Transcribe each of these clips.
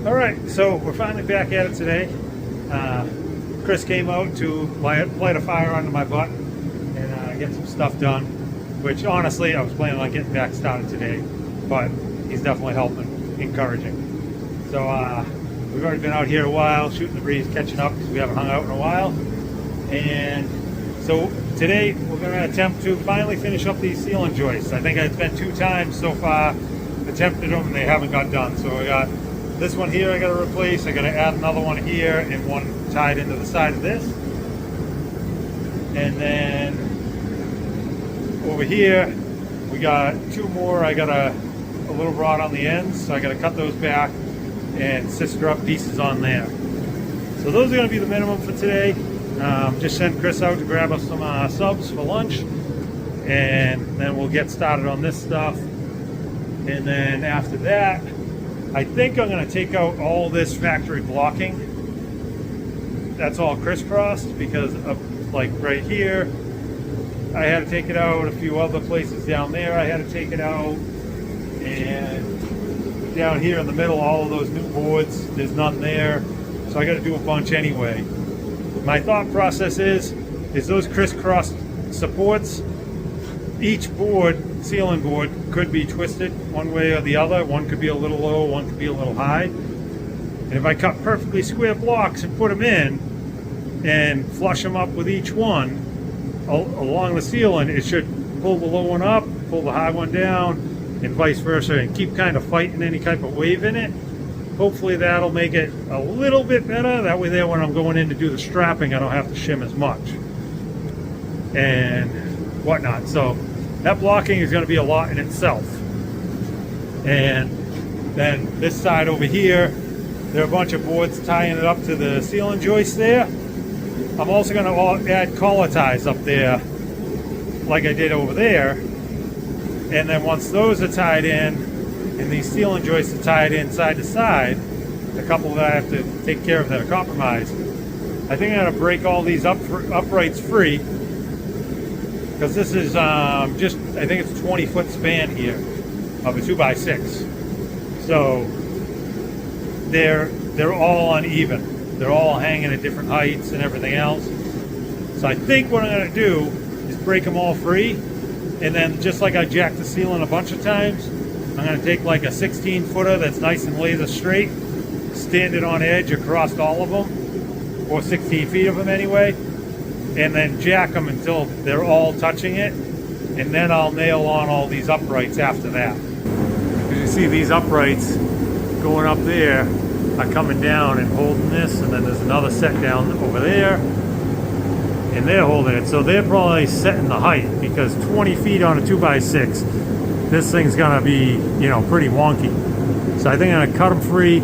All right, so we're finally back at it today. Chris came out to light a fire under my butt and get some stuff done, which honestly I was planning on getting back started today, but he's definitely helping, encouraging. So we've already been out here a while, shooting the breeze, catching up because we haven't hung out in a while. And so today we're going to attempt to finally finish up these ceiling joists. I think it's been 2 times so far, attempted them and they haven't got done. So I got this one here I got to replace. I got to add another one here and one tied into the side of this. And then over here we got 2 more. I got a little rod on the ends, so I got to cut those back and sister up pieces on there. So those are going to be the minimum for today. Just sent Chris out to grab us some subs for lunch, and then we'll get started on this stuff. And then after that, I think I'm going to take out all this factory blocking. That's all crisscrossed because of, like right here, I had to take it out. A few other places down there I had to take it out. And down here in the middle, all of those new boards, there's none there. So I got to do a bunch anyway. My thought process is those crisscross supports, each board, ceiling board, could be twisted one way or the other. One could be a little low, one could be a little high. And if I cut perfectly square blocks and put them in and flush them up with each one along the ceiling, it should pull the low one up, pull the high one down, and vice versa, and keep kind of fighting any type of wave in it. Hopefully that'll make it a little bit better. That way there, when I'm going in to do the strapping, I don't have to shim as much and whatnot. So that blocking is going to be a lot in itself. And then this side over here, there are a bunch of boards tying it up to the ceiling joist there. I'm also going to add collar ties up there like I did over there. And then once those are tied in, and these ceiling joists are tied in side to side, a couple that I have to take care of that are compromised, I think I'm going to break all these uprights free, because this is just, I think it's a 20-foot span here of a 2x6. So they're all uneven. They're all hanging at different heights and everything else. So I think what I'm going to do is break them all free, and then just like I jacked the ceiling a bunch of times, I'm going to take like a 16-footer that's nice and laser straight, stand it on edge across all of them, or 16 feet of them anyway, and then jack them until they're all touching it, and then I'll nail on all these uprights after that. As you see, these uprights going up there are coming down and holding this, and then there's another set down over there, and they're holding it. So they're probably setting the height, because 20 feet on a 2x6, this thing's gonna be, you know, pretty wonky. So I think I'm gonna cut them free,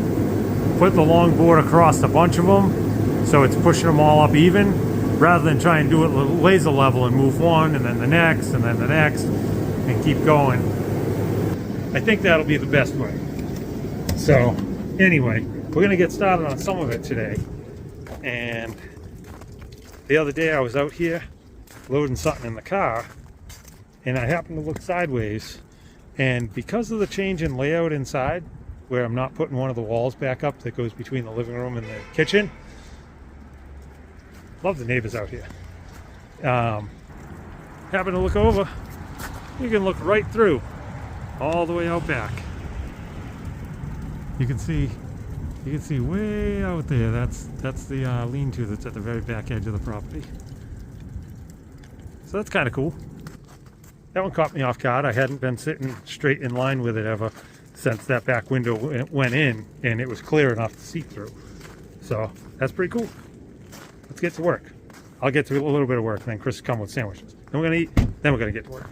put the long board across a bunch of them, so it's pushing them all up even, rather than try and do it laser level and move one and then the next and then the next and keep going. I think that'll be the best way. So anyway, we're gonna get started on some of it today. And the other day I was out here loading something in the car, and I happened to look sideways, and because of the change in layout inside, where I'm not putting one of the walls back up that goes between the living room and the kitchen, love the neighbors out here. Happened to look over, you can look right through all the way out back. You can see way out there. That's the lean-to that's at the very back edge of the property. So that's kind of cool. That one caught me off guard. I hadn't been sitting straight in line with it ever since that back window went in, and it was clear enough to see through. So that's pretty cool. Let's get to work. I'll get to a little bit of work, then Chris will come with sandwiches. Then we're gonna eat, then we're gonna get to work.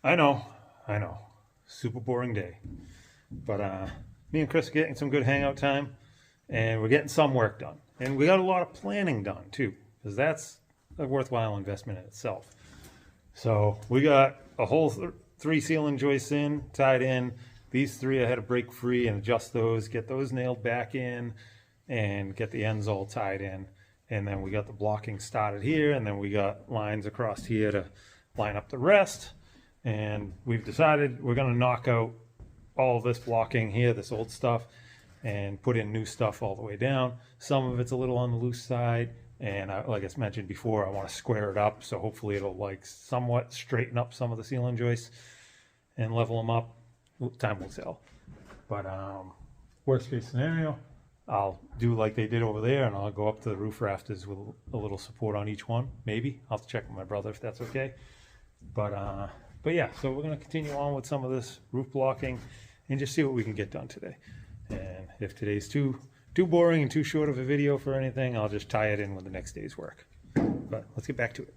I know. Super boring day. But me and Chris are getting some good hangout time, and we're getting some work done. And we got a lot of planning done too, because that's a worthwhile investment in itself. So we got a whole 3 ceiling joists in, tied in. These 3 I had to break free and adjust those, get those nailed back in, and get the ends all tied in. And then we got the blocking started here, and then we got lines across here to line up the rest. And we've decided we're going to knock out all this blocking here, this old stuff, and put in new stuff all the way down. Some of it's a little on the loose side, and like I mentioned before, I want to square it up, so hopefully it'll like somewhat straighten up some of the ceiling joists and level them up. Time will tell. But worst case scenario, I'll do like they did over there, and I'll go up to the roof rafters with a little support on each one. Maybe I'll have to check with my brother if that's okay. But yeah, so we're going to continue on with some of this roof blocking and just see what we can get done today. And if today's too boring and too short of a video for anything, I'll just tie it in with the next day's work. But let's get back to it.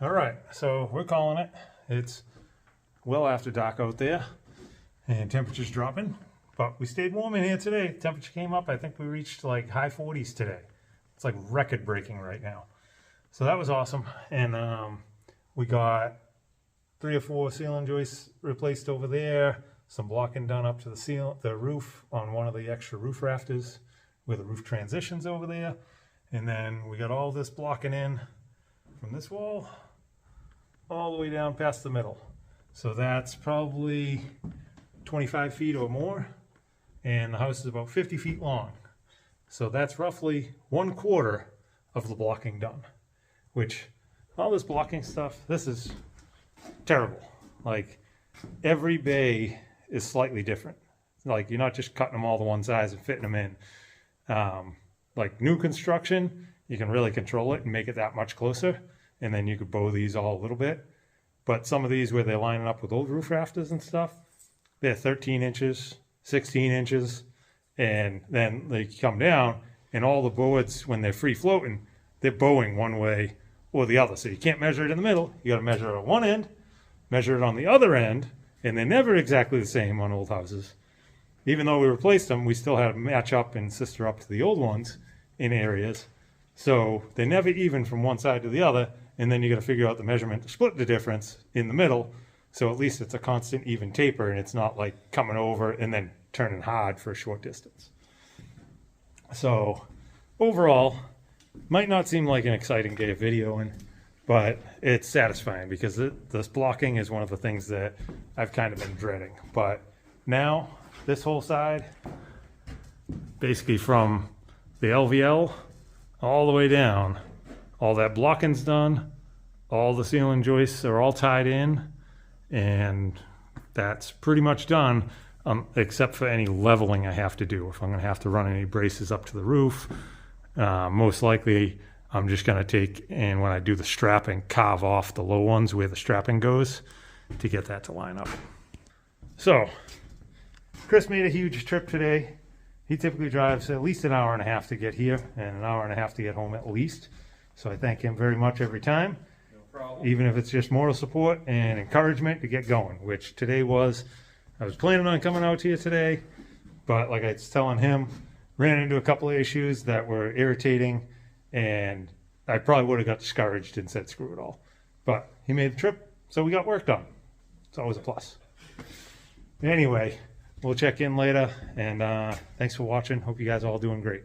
All right, so we're calling it. It's well after dark out there, and temperature's dropping, but we stayed warm in here today. Temperature came up. I think we reached like high 40s today. It's like record breaking right now. So that was awesome. And we got 3 or 4 ceiling joists replaced over there. some blocking done up to the roof on one of the extra roof rafters where the roof transitions over there. And then we got all this blocking in from this wall all the way down past the middle. So that's probably 25 feet or more. And the house is about 50 feet long. So that's roughly 1/4 of the blocking done, which all this blocking stuff, this is terrible. Like every bay is slightly different. Like you're not just cutting them all to one size and fitting them in. Like new construction, you can really control it and make it that much closer. And then you could bow these all a little bit. But some of these where they're lining up with old roof rafters and stuff, they're 13 inches, 16 inches. And then they come down and all the boards, when they're free floating, they're bowing one way or the other. So you can't measure it in the middle. You got to measure it on one end, measure it on the other end, and they're never exactly the same on old houses. Even though we replaced them, we still had to match up and sister up to the old ones in areas. So they're never even from one side to the other, and then you got to figure out the measurement to split the difference in the middle. So at least it's a constant even taper, and it's not like coming over and then turning hard for a short distance. So overall, might not seem like an exciting day of videoing, but it's satisfying because this blocking is one of the things that I've kind of been dreading. But now this whole side, basically from the LVL all the way down, all that blocking's done, all the ceiling joists are all tied in, and that's pretty much done, except for any leveling I have to do. If I'm going to have to run any braces up to the roof, most likely I'm just going to take, and when I do the strapping, carve off the low ones where the strapping goes to get that to line up. So Chris made a huge trip today. He typically drives at least an hour and a half to get here and an hour and a half to get home at least. So I thank him very much every time, No problem. even if it's just moral support and encouragement to get going, which today was. I was planning on coming out here today, but like I was telling him, ran into a couple of issues that were irritating, and I probably would have got discouraged and said screw it all. But he made the trip, so we got work done. It's always a plus. Anyway, we'll check in later, and thanks for watching. Hope you guys are all doing great.